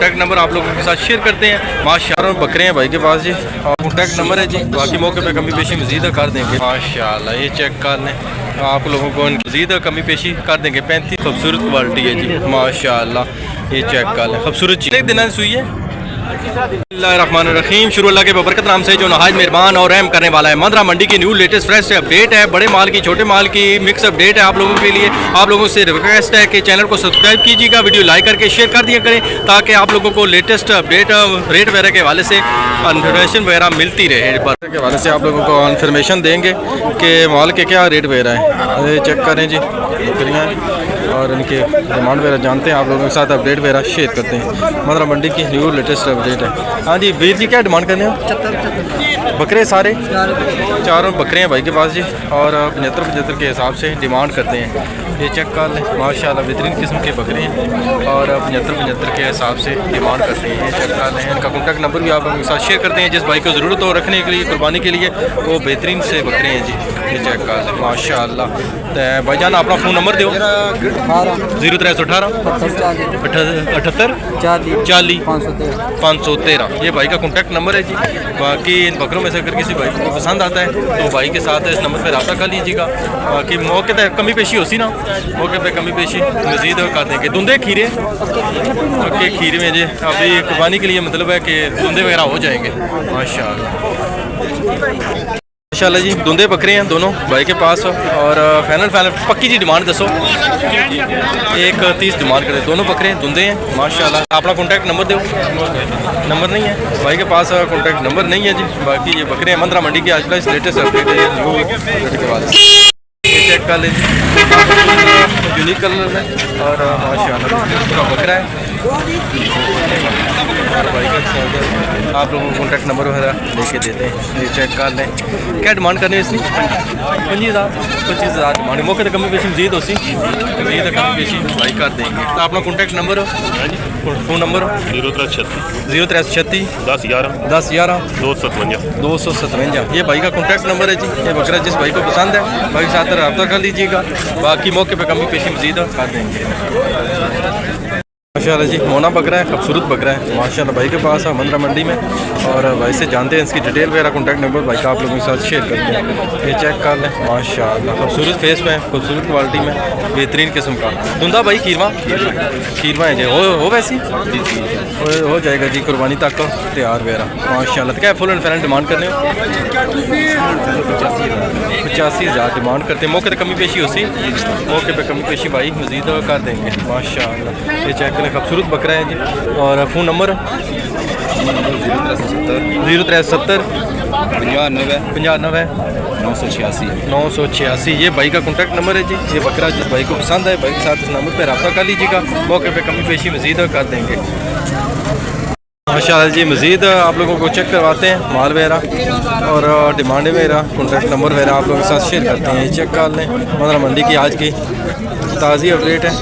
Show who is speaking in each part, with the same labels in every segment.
Speaker 1: Contact number आप लोगों के साथ शेयर करते हैं। माशाअल्लाह बकरे हैं भाई के पास जी, और कॉन्टैक्ट नंबर है जी, बाकी मौके पे कमी पेशी मज़ीद कर देंगे। माशाअल्लाह ये चेक कर लें, आप लोगों को मज़ीद कमी पेशी कर देंगे। 35 खूबसूरत क्वालिटी है जी माशाअल्लाह, ये चेक कर लें, खूबसूरत चीज़। एक दिन सुई है। बिस्मिल्लाहिर्रहमानिर्रहीम, शुरू अल्लाह के बबरकत नाम से जो नहायत मेहरबान और रहम करने वाला है। मंदरा मंडी की न्यू लेटेस्ट फ्रेश अपडेट है, बड़े माल की छोटे माल की मिक्स अपडेट है आप लोगों के लिए। आप लोगों से रिक्वेस्ट है कि चैनल को सब्सक्राइब कीजिएगा, वीडियो लाइक करके शेयर कर दिया करें, ताकि आप लोगों को लेटेस्ट अपडेट रेट वगैरह के हवाले से इन्फॉर्मेशन वगैरह मिलती रहे। के हवाले से आप लोगों को इन्फॉर्मेशन देंगे कि माल के क्या रेट वगैरह है। चेक करें जी बकरियाँ और इनके डिमांड वगैरह जानते हैं, आप लोगों के साथ अपडेट वगैरह शेयर करते हैं। मंदरा मंडी की न्यू लेटेस्ट अपडेट है। हाँ जी वीर जी, क्या डिमांड करने हो? बकरे सारे चारों बकरे हैं भाई के पास जी, और 75 के हिसाब से डिमांड करते हैं। ये चेक कर लें माशाल्लाह, बेहतरीन किस्म के बकरे हैं और 75 के हिसाब से डिमांड करते हैं। ये चेक कर लें, इनका कॉन्टैक्ट नंबर भी आप लोगों के साथ शेयर करते हैं। जिस भाई को ज़रूरत हो रखने के लिए, कुर्बानी के लिए, वो बेहतरीन से बकरे हैं जी। ये चेक कर लें माशाल्लाह। तो भाईजान अपना फ़ोन नंबर दो। 0318 78 40 513, ये भाई का कॉन्टैक्ट नंबर है जी। बाकी इन बकरों में से अगर किसी भाई को पसंद आता है तो भाई के साथ इस नंबर पर रब्ता कर लीजिएगा। बाकी मौके पर कमी पेशी होती ना, मौके पे कमी पेशी मज़ीद कर देंगे। धुंधे खीरे के खीरे में जी अभी कुर्बानी के लिए मतलब है कि धुंधे वगैरह हो जाएंगे माशाल्लाह। माशाल्लाह जी धुंधे बकरे हैं दोनों भाई के पास, और फाइनल पक्की जी डिमांड दसो। 1:30 डिमांड करें, दोनों बकरे धुंधे हैं माशाल्लाह। अपना कॉन्टैक्ट नंबर दो। नंबर नहीं है भाई के पास, कॉन्टैक्ट नंबर नहीं है जी। बाकी ये बकरे हैं मंदरा मंडी की आज का लेटेस्ट अपडेट है न्यू अपडेट के बाद। ये चेक कर लीजिए यूनिक कलर में, और माशाल्लाह बकरा है भाई का। आप लोगों को कॉन्टैक्ट नंबर वगैरह लेके देते हैं। ये चेक कर लें, क्या डिमांड करनी है इसकी? 25,000 डिमांड। मौके तो कमी पेशी मज़ीद होती, मज़ीद कमी पेशी भाई कर देंगे। तो अपना कॉन्टैक्ट नंबर फ़ोन नंबर 0336 10 11 257। ये भाई का कॉन्टैक्ट नंबर है जी। ये बकरा जिस भाई को पसंद है भाई के साथ रब्ता कर लीजिएगा, बाकी मौके पे कमी पेशी मज़ीद कर देंगे। माशाल्लाह जी मोना बकरा है, खूबसूरत बकरा है माशाल्लाह भाई के पास है मंदरा मंडी में, और भाई से जानते हैं इसकी डिटेल वगैरह। कॉन्टैक्ट नंबर भाई का आप लोगों के साथ शेयर करते हैं। ये चेक कर लें माशाल्लाह, खूबसूरत फेस पे, खूबसूरत क्वालिटी में, बेहतरीन किस्म का धुंधा भाई खीरवा है जी। हो वैसी हो जाएगा जी, कुर्बानी तक तैयार वगैरह माशाल्लाह। क्या फुल एंड फाइनल डिमांड करने हो? 85,000 डिमांड करते हैं। मौके पर कमी पेशी होती, मौके पर कमी पेशी भाई मज़ीद कर देंगे माशाल्लाह। ये चेक करें, खूबसूरत बकरा है जी। और फ़ोन नंबर 0370 95 986। ये भाई का कॉन्टैक्ट नंबर है जी। ये बकरा जिस भाई को पसंद है भाई के साथ इस नंबर पर रब्ता कर लीजिएगा, मौके पे कमी पेशी मज़ीद कर देंगे माशाल्लाह जी। मज़ीद आप लोगों को चेक करवाते हैं माल वगैरह और डिमांड वगैरह, कॉन्टैक्ट नंबर वगैरह आप लोगों के साथ शेयर करते हैं। ये चेक कर लें, मंदरा मंडी की आज की ताज़ी अपडेट है।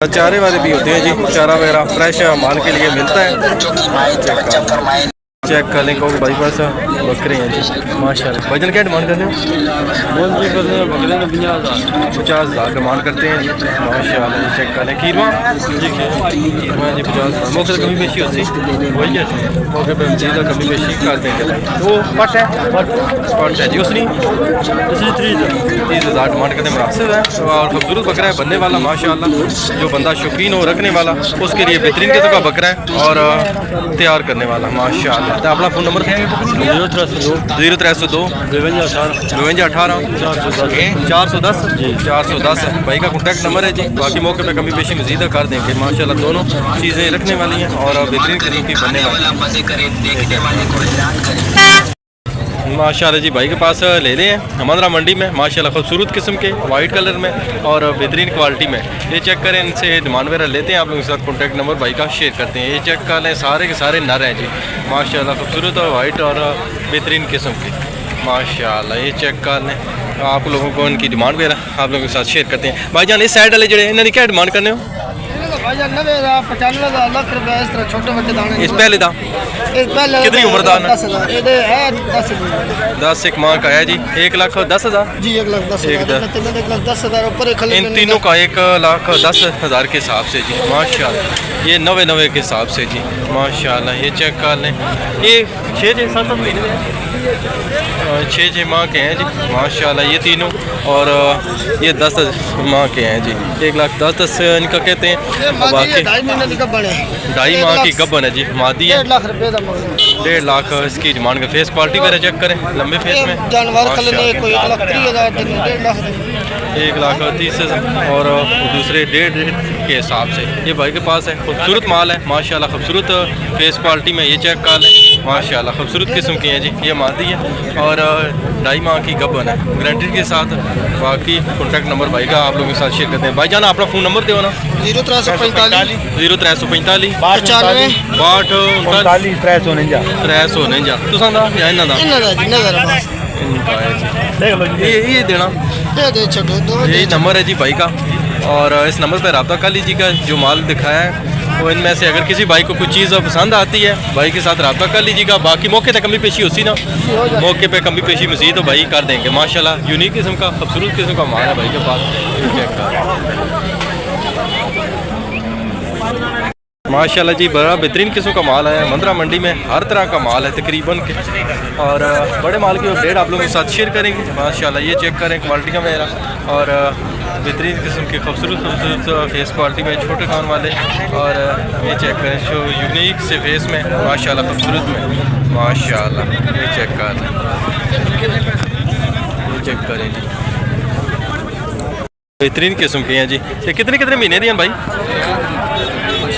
Speaker 1: चारे वाले भी होते हैं जी, चारा वगैरह फ्रेश माल के लिए मिलता है। चेक कर लें को भाई पास बकरे हैं जी माशाल्लाह। भाईजान क्या डिमांड करते हैं? 50,000 डिमांड करते हैं जी माशाल्लाह। चेक कर लें खीरवा जी 50,000। मौके पर कमी पेशी होती वही है, मौके पर मज़ीद कमी पेशी कर देंगे। वो पट है जी, उसने 30,000 डिमांड करते मुनासिब है, और खूबसूरत बकरा है बनने वाला माशाल्लाह। जो बंदा शौकीन हो रखने वाला उसके लिए बेहतरीन किस्म का बकरा है और तैयार करने वाला माशाल्लाह। तो अपना फ़ोन नंबर 0302 52 18 410 भाई का कॉन्टैक्ट नंबर है जी। बाकी मौके पे कमी पेशी मज़ीद कर देंगे माशाल्लाह। दोनों चीज़ें रखने वाली हैं और बेहतरीन किस्म की बनने वाली माशाल्लाह जी। भाई के पास ले लें मंदरा मंडी में माशाल्लाह, खूबसूरत किस्म के वाइट कलर में और बेहतरीन क्वालिटी में। ये चेक करें, इनसे डिमांड वगैरह लेते हैं, आप लोगों के साथ कॉन्टैक्ट नंबर भाई का शेयर करते हैं। ये चेक कर लें, सारे के सारे नर हैं जी माशाल्लाह, खूबसूरत और वाइट और बेहतरीन किस्म के माशाल्लाह। ये चेक कर लें, आप लोगों को इनकी डिमांड वगैरह आप लोगों के साथ शेयर करते हैं। भाईजान इस साइड वाले जड़े इन्होंने क्या डिमांड करने हो?
Speaker 2: भाईजान 95,000 लाख रुपए इस तरह छोटे बच्चे दाने
Speaker 1: इस पहले दा
Speaker 2: पहले
Speaker 1: कितनी उम्र दा
Speaker 2: 10,000 ये है 10,000
Speaker 1: 10 एक माह का है जी 1,10,000
Speaker 2: जी 1,10,000 1,10,000 ऊपर
Speaker 1: इन तीनों का 1,10,000 के हिसाब से जी माशाल्लाह। ये 99 के हिसाब से जी माशाल्लाह। ये चेक कर लें, ये 6-7 महीने 6 माह के हैं जी माशाल्लाह ये तीनों। और ये 10 माह के हैं जी 1,10,000 इनका कहते हैं। बाकी 2.5 माह की गब्बन है जी मादी है। 1.5 लाख इसकी डिमांड का। फेस क्वालिटी वगैरह चेक करें लंबे फेस में
Speaker 2: जानवर कोई 1,30,000
Speaker 1: 1,30,000 और दूसरे 1.5 के हिसाब से। ये भाई के पास है, खूबसूरत माल है माशाल्लाह, खूबसूरत फेस क्वालिटी में। ये चेक कर लें माशाल्लाह, खूबसूरत किस्म की है जी। ये मादी है और 2.5 माह की गब्बन है गारंटी के साथ। बाकी कॉन्टैक्ट नंबर भाई का आप लोगों के साथ शेयर करते हैं। भाई जाना अपना फ़ोन नंबर दो ना।
Speaker 2: 0345
Speaker 1: 0345 349 तुसां दा या इन्हां दा ये देना यही नंबर है जी भाई का। और इस नंबर पर रब्ता कर लीजिएगा। जो माल दिखाया है वो इनमें से अगर किसी भाई को कुछ चीज़ पसंद आती है भाई के साथ रब्ता कर लीजिएगा। बाकी मौके पर कमी पेशी होती ना, मौके पे कमी पेशी मज़ीद तो भाई कर देंगे माशाल्लाह। यूनिक किस्म का खूबसूरत किस्म का माल है भाई के पास। चेक कर माशाल्लाह जी, बड़ा बेहतरीन किस्म का माल है। मंदरा मंडी में हर तरह का माल है तकरीबन के। और बड़े माल की अपडेट आप लोगों के साथ शेयर करेंगे माशाल्लाह। ये चेक करें क्वालिटी का मेरा। और बेहतरीन किस्म के खूबसूरत फेस क्वालिटी में छोटे कान वाले। और ये चेक करें जो यूनिक से फेस में माशाल्लाह, खूबसूरत में माशाल्लाह। ये चेक कर लें, ये चेक करें जी, बेहतरीन किस्म के हैं जी। ये कितने कितने महीने दिए भाई?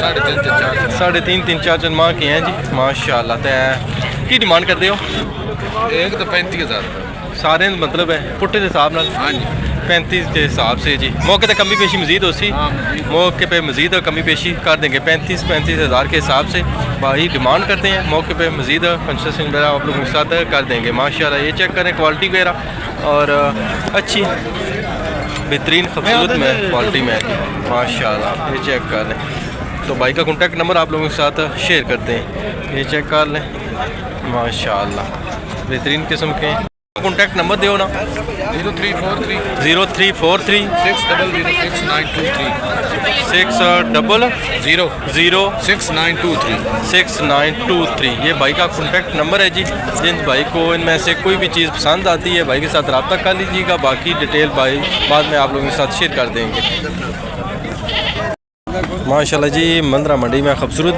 Speaker 1: 3.5-4 माह के हैं जी माशाल्लाह। तो की डिमांड करते हो?
Speaker 3: एक तो 35,000
Speaker 1: सारे मतलब है पुट्टे के हिसाब नाल।
Speaker 3: हाँ जी
Speaker 1: 35 के हिसाब से जी। मौके पर कमी पेशी मज़ीद होती, मौके पे मज़ीद कमी पेशी कर देंगे 35,000 के हिसाब से भाई डिमांड करते हैं। मौके पे मज़ीद कंसेशन वगैरह आप लोगों के साथ कर देंगे माशाल्लाह। ये चेक करें क्वालिटी वगैरह और अच्छी बेहतरीन खूबसूरत में क्वालिटी में माशाल्लाह। ये चेक कर लें। तो भाई का कॉन्टैक्ट नंबर आप लोगों के साथ शेयर करते हैं। ये चेक कर लें माशाल्लाह, बेहतरीन किस्म के। कॉन्टैक्ट नंबर दो ना।
Speaker 3: 0343
Speaker 1: 0343
Speaker 3: 600 6923
Speaker 1: 6923। ये भाई का कॉन्टैक्ट नंबर है जी। जिन भाई को इनमें से कोई भी चीज़ पसंद आती है भाई के साथ रब्ता कर लीजिएगा। बाकी डिटेल भाई बाद में आप लोगों के साथ शेयर कर देंगे माशाल्लाह जी। मंदरा मंडी में खूबसूरत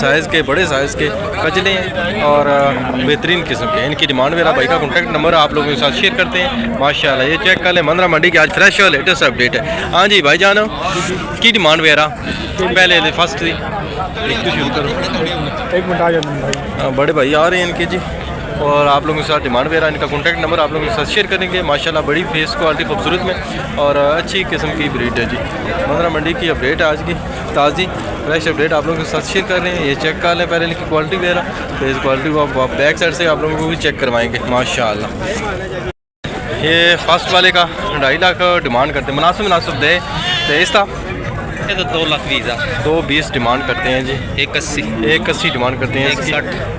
Speaker 1: साइज़ के बड़े साइज़ के कजले हैं और बेहतरीन किस्म के। इनकी डिमांड मेरा भाई का कॉन्टैक्ट नंबर आप लोगों के साथ शेयर करते हैं माशाल्लाह। ये चेक कर लें मंदरा मंडी की आज फ्रेश और लेटेस्ट अपडेट है। हाँ जी भाई जान की डिमांड वगैरह पहले फर्स्ट थी शुरू करो।
Speaker 2: एक मिनट आ जाए
Speaker 1: बड़े भाई आ रहे हैं इनके जी। और आप लोगों के साथ डिमांड वगैरह इनका कॉन्टैक्ट नंबर आप लोगों के साथ शेयर करेंगे माशाल्लाह। बड़ी फेस क्वालिटी खूबसूरत में और अच्छी किस्म की ब्रीड है जी। मंदरा मंडी की अपडेट आज की ताज़ी फ्रेश अपडेट आप लोगों के साथ शेयर कर रहे हैं। ये चेक कर लें पहले इनकी क्वालिटी वगैरह, फेस क्वालिटी को बैक साइड से आप लोगों को भी चेक करवाएंगे माशाल्लाह। ये फर्स्ट वाले का 2.5 लाख डिमांड करते हैं, मुनासिब दे इसका
Speaker 3: ये तो 2,20,000
Speaker 1: 2,20 डिमांड करते हैं जी। 1,80 डिमांड करते हैं।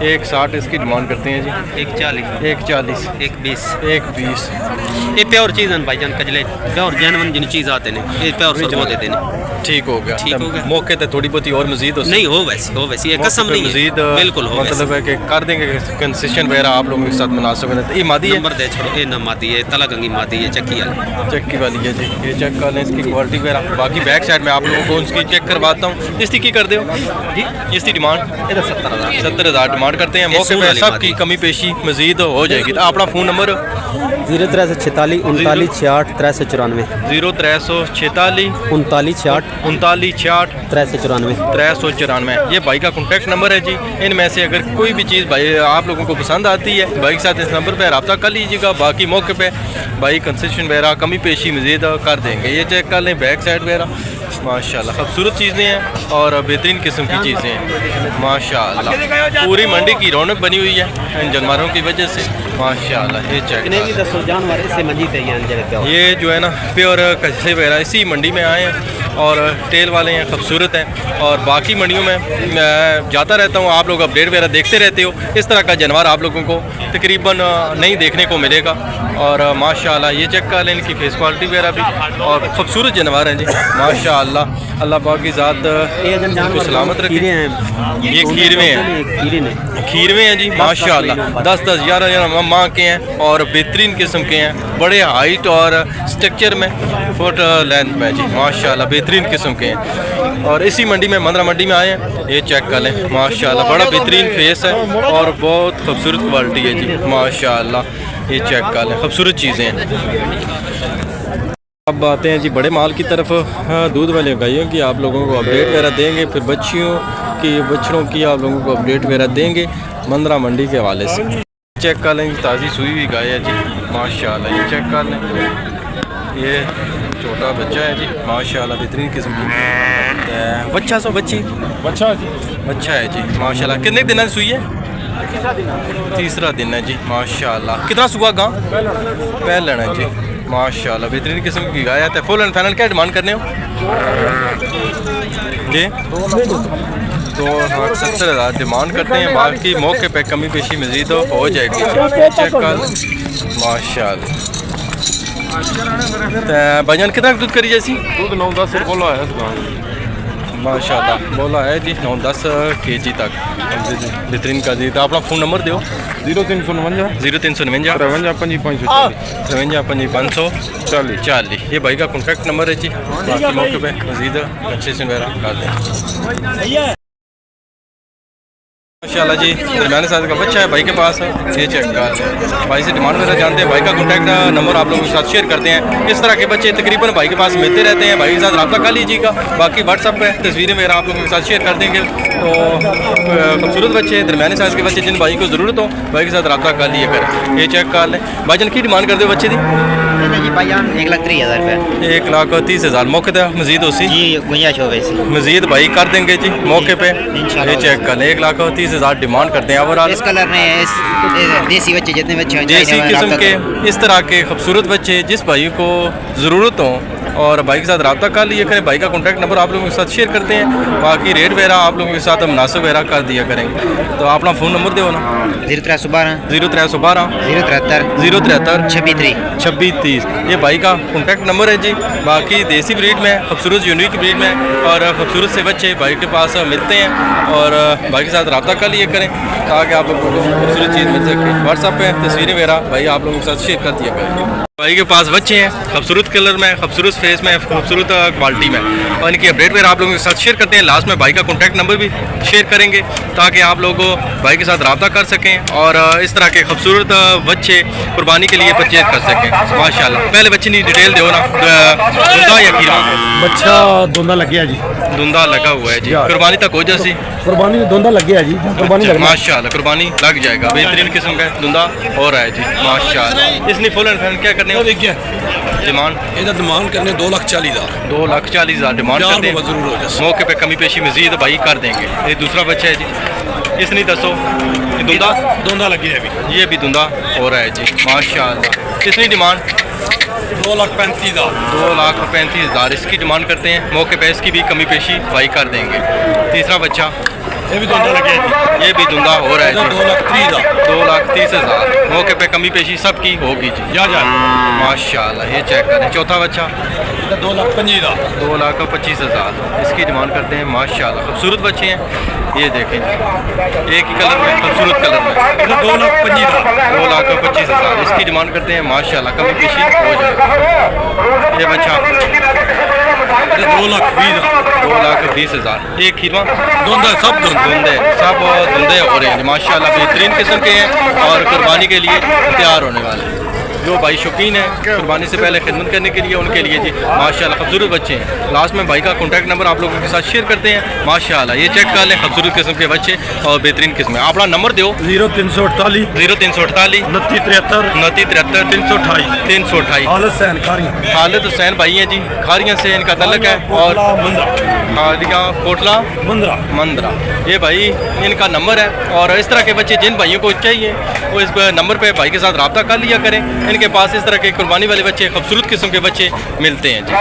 Speaker 1: 1,60 इसकी डिमांड करते हैं जी। 1,40 1,20
Speaker 3: ये प्योर चीज़ है भाईजान, कजले प्योर जैनवन जिन चीज़ आते हैं ये प्योर सरबो देते हैं।
Speaker 1: ठीक हो गया। मौके पे थोड़ी बहुत और मजीद
Speaker 3: नहीं हो वैसी ये कसम नहीं
Speaker 1: मजीद
Speaker 3: बिल्कुल हो
Speaker 1: मतलब है कि कर देंगे कंसेशन वगैरह आप लोगों के साथ मुनासिब है। ये मादी है,
Speaker 3: नंबर दे छोड़ो। ये ना मादी है, तला गंगी मादी है, चक्की वाली है जी। ये चेक कर लें इसकी क्वालिटी वगैरह। बाकी बैक साइड में आप लोगों को उसकी चेक करवाता हूँ। इसकी की कर दो जी? इसकी डिमांड 70,000 डिमांड करते हैं। मौके पे सब की कमी पेशी मजीद हो जाएगी। तो अपना फ़ोन नंबर
Speaker 4: 0346 39 66 394
Speaker 1: 0346
Speaker 4: 39 66
Speaker 1: 39
Speaker 4: 394
Speaker 1: 394। ये भाई का कॉन्टैक्ट नंबर है जी। इनमें से अगर कोई भी चीज़ भाई आप लोगों को पसंद आती है भाई के साथ इस नंबर पर रब्ता कर लीजिएगा। बाकी मौके पे भाई कंसेशन वगैरह कमी पेशी मज़ीद कर देंगे। ये चेक कर लें बैक साइड वगैरह माशाल्लाह, खूबसूरत चीज़ें हैं और बेहतरीन किस्म की चीज़ें हैं माशाल्लाह। पूरी मंडी की रौनक बनी हुई है इन जानवरों की वजह से माशाल्लाह। ये चेक
Speaker 4: जानवर इससे मजीद है।
Speaker 1: ये जो है ना प्योर कचरे वगैरह इसी मंडी में आए हैं और टेल वाले हैं, खूबसूरत हैं। और बाकी मंडियों में मैं जाता रहता हूँ, आप लोग अपडेट वगैरह देखते रहते हो। इस तरह का जानवर आप लोगों को तकरीबन नहीं देखने को मिलेगा। और माशाल्लाह ये चेक कर लें इनकी फेस क्वालिटी वगैरह भी, और ख़ूबसूरत जानवर हैं जी माशाल्लाह। अल्लाह पाक की ज़ात इनको सलामत रखे। ये खीरवे हैं, खीरवे हैं जी माशाल्लाह। 10-10, 11-11 माह के हैं और बेहतरीन किस्म के हैं, बड़े हाइट और स्ट्रक्चर में, फुट लेंथ में जी माशाल्लाह बेहतरीन किस्म के हैं। और इसी मंडी में, मंदरा मंडी में आए हैं। ये चेक कर लें माशाल्लाह, बड़ा बेहतरीन फेस है और बहुत खूबसूरत क्वालिटी है जी माशाल्लाह। ये चेक कर लें, खूबसूरत चीज़ें हैं। अब आते हैं जी बड़े माल की तरफ। दूध वाले गायों की आप लोगों को अपडेट वगैरह देंगे, फिर बच्चों की आप लोगों को अपडेट वगैरह देंगे मंदरा मंडी के हवाले से। चेक कर लें, ताज़ी सुई हुई गाय है जी माशाल्लाह। ये चेक कर लें, ये छोटा बच्चा है जी माशाल्लाह, बेहतरीन किस्म की बच्चा बच्चा है जी माशाल्लाह। कितने दिन सुई है? तीसरा दिन है जी माशाल्लाह। कितना सुबह गाँव? पहले है जी माशाल्लाह, बेहतरीन किस्म की गाय है। फुल एंड फाइनल क्या डिमांड करने हो जी? 2,70,000 डिमांड करते हैं। बाकी मौके पे कमी पेशी मज़ीद हो जाएगी। चेक कर माशाल्लाह। भाईजान कितना दूध करी जैसी?
Speaker 5: दूध 9-10 बोला है दुकान
Speaker 1: माशाल्लाह, बोला है जी 9-10 kg तक बेहतरीन का जी। तो अपना फ़ोन नंबर दो।
Speaker 5: 0359
Speaker 1: 0359
Speaker 5: 53 540
Speaker 1: 53 ये भाई का कॉन्टैक्ट नंबर है जी। बाकी मौके पे मज़ीद कंसेशन वगैरह कर दें माशाल्लाह जी। दरमियाने साइज़ का बच्चा है भाई के पास है। ये चेक कर भाई से डिमांड वगैरह जानते हैं। भाई का कॉन्टैक्ट नंबर आप लोगों के साथ शेयर करते हैं। इस तरह के बच्चे तकरीबन भाई के पास मिलते रहते हैं। भाई के साथ रब्ता कर लीजिएगा। बाकी व्हाट्सअप पे तस्वीरें वगैरह आप लोगों के साथ शेयर कर देंगे। तो खूबसूरत बच्चे, दरमियाने साइज़ के बच्चे जिन भाई को ज़रूरत हो भाई के साथ रब्ता कर लिए करें। ये चेक कर लें। भाईजान की डिमांड कर दो बच्चे की?
Speaker 6: जी भाईजान 1,30,000 रुपये।
Speaker 1: 1,30,000 मौके पर मज़ीद होती
Speaker 6: जी गुंजाइश हो वैसी
Speaker 1: मज़ीद भाई कर देंगे जी मौके पे। ये चेक कर लें, 1,30,000 डिमांड करते हैं। और
Speaker 6: इस कलर में देसी बच्चे जितने बच्चे
Speaker 1: देसी किस्म के इस तरह के खूबसूरत बच्चे जिस भाई को ज़रूरत हो और भाई के साथ रब्ता कर लिया करें। भाई का कॉन्टैक्ट नंबर आप लोगों के साथ शेयर करते हैं। बाकी रेट वगैरह आप लोगों के साथ मुनासिब वगैरह कर दिया करेंगे। तो अपना फ़ोन नंबर दो ना।
Speaker 6: 0312
Speaker 1: 0312
Speaker 6: 073
Speaker 1: 073
Speaker 6: 26
Speaker 1: 2630 ये भाई का कॉन्टैक्ट नंबर है जी। बाकी देसी ब्रीड में, खूबसूरत यूनिक ब्रीड में और खूबसूरत से बच्चे भाई के पास मिलते हैं। और भाई के साथ रब्ता कर लिए करें ताकि आप लोगों को खूबसूरत चीज़ मिल सके। व्हाट्सअप पे तस्वीरें वगैरह भाई आप लोगों के साथ शेयर कर दिया करें। भाई के पास बच्चे हैं खूबसूरत कलर में, खूबसूरत फेस में, खूबसूरत क्वालिटी में, और इनकी अपडेट वगैरह आप लोगों के साथ शेयर करते हैं। लास्ट में भाई का कॉन्टैक्ट नंबर भी शेयर करेंगे ताकि आप लोग भाई के साथ रब्ता कर सकें और इस तरह के खूबसूरत बच्चे कुर्बानी के लिए परचेज कर सकें माशाल्लाह। पहले बच्चे की डिटेल दो ना, दुंदा या खीरा?
Speaker 7: बच्चा दोंदा लग गया जी।
Speaker 1: दुंदा लगा हुआ है जी। कुर्बानी तक हो जासी?
Speaker 7: कुर्बानी दोंदा लग गया जी। कुर्बानी
Speaker 1: माशाल्लाह कुर्बानी लग जाएगा। बेहतरीन किस्म का दुंदा हो रहा है जी माशाल्लाह। इसने फुल एंड फाइनल क्या करने डिमांड?
Speaker 5: ਇਹਦਾ डिमांड करने 2,40,000
Speaker 1: 2,40,000 डिमांड करते हैं।
Speaker 5: जरूर हो जाए
Speaker 1: मौके पे कमी पेशी मजीद भाई कर देंगे। ये दूसरा बच्चा है जी। इसने दसो दुंदा
Speaker 5: दोंदा लगे है अभी।
Speaker 1: ये भी दुंदा हो रहा है जी माशाल्लाह। इसकी डिमांड
Speaker 5: 2,35,000
Speaker 1: 2,35,000 इसकी डिमांड करते हैं। मौके पे इसकी भी कमी पेशी भाई कर देंगे। तीसरा बच्चा
Speaker 5: ये भी दोंदा लगे है
Speaker 1: ये भी दुंदा हो रहा है जी।
Speaker 5: 2,30,000
Speaker 1: 2,30,000 मौके पे कमी पेशी सबकी होगी जी।
Speaker 5: जा
Speaker 1: माशाल्लाह ये चेक करें। चौथा बच्चा
Speaker 5: 2,25,000
Speaker 1: 2,25,000 इसकी डिमांड करते हैं माशाल्लाह। खूबसूरत बच्चे हैं। ये देखें एक ही कलर में, खूबसूरत कलर में 2,25,000 इसकी डिमांड करते हैं माशाल्लाह। कमी पेशी हो जाएगी। ये बच्चा 2,20,000 एक खीरवा
Speaker 5: दोंदा सब
Speaker 1: धुंधे हो रहे हैं माशाल्लाह। बेहतरीन किस्म के हैं और कुर्बानी के लिए तैयार होने वाले हैं। जो भाई शौकीन है कुर्बानी से पहले खिदमत करने के लिए उनके लिए जी माशाल्लाह खूबसूरत बच्चे हैं। लास्ट में भाई का कॉन्टैक्ट नंबर आप लोगों के साथ शेयर करते हैं माशाल्लाह। ये चेक कर लें खूबसूरत किस्म के बच्चे और बेहतरीन किस्म। अपना नंबर दो।
Speaker 7: 0348
Speaker 1: 0348
Speaker 7: 2973
Speaker 1: 2973
Speaker 7: 328
Speaker 1: 328
Speaker 7: हालत सैन खारियां।
Speaker 1: खालिद हुसैन भाई हैं जी, खारियां से इनका तल्लक है। और खालिया कोटला मंदरा ये भाई इनका नंबर है। और इस तरह के बच्चे जिन भाइयों को चाहिए वो इस नंबर पे भाई के साथ रब्ता कर लिया करें। इनके पास इस तरह के कुर्बानी वाले बच्चे, खूबसूरत किस्म के बच्चे मिलते हैं जी।